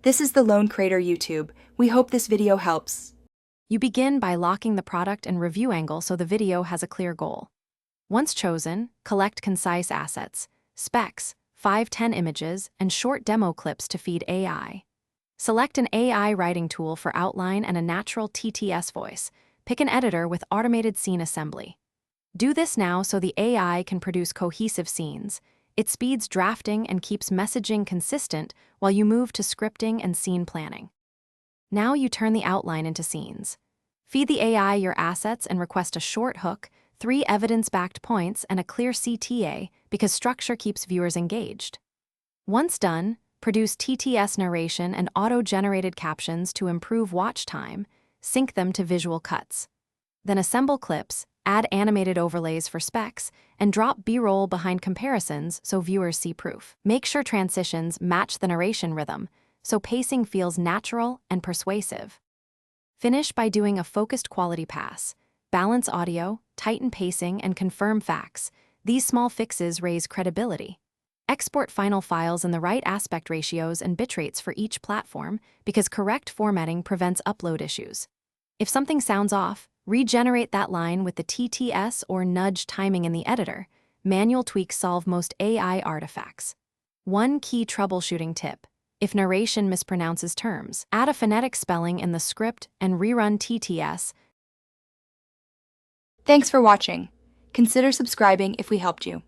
This is the Lone Creator YouTube. We hope this video helps. You begin by locking the product and review angle so the video has a clear goal. Once chosen, collect concise assets, specs, 5-10 images, and short demo clips to feed AI. Select an AI writing tool for outline and a natural TTS voice. Pick an editor with automated scene assembly. Do this now so the AI can produce cohesive scenes. It speeds drafting and keeps messaging consistent while you move to scripting and scene planning. Now you turn the outline into scenes. Feed the AI your assets and request a short hook, 3 evidence-backed points, and a clear CTA because structure keeps viewers engaged. Once done, produce TTS narration and auto-generated captions to improve watch time, sync them to visual cuts. Then assemble clips, add animated overlays for specs, and drop B-roll behind comparisons so viewers see proof. Make sure transitions match the narration rhythm, so pacing feels natural and persuasive. Finish by doing a focused quality pass. Balance audio, tighten pacing, and confirm facts. These small fixes raise credibility. Export final files in the right aspect ratios and bitrates for each platform because correct formatting prevents upload issues. If something sounds off, regenerate that line with the TTS or nudge timing in the editor. Manual tweaks solve most AI artifacts. One key troubleshooting tip: if narration mispronounces terms, add a phonetic spelling in the script and rerun TTS. Thanks for watching. Consider subscribing if we helped you.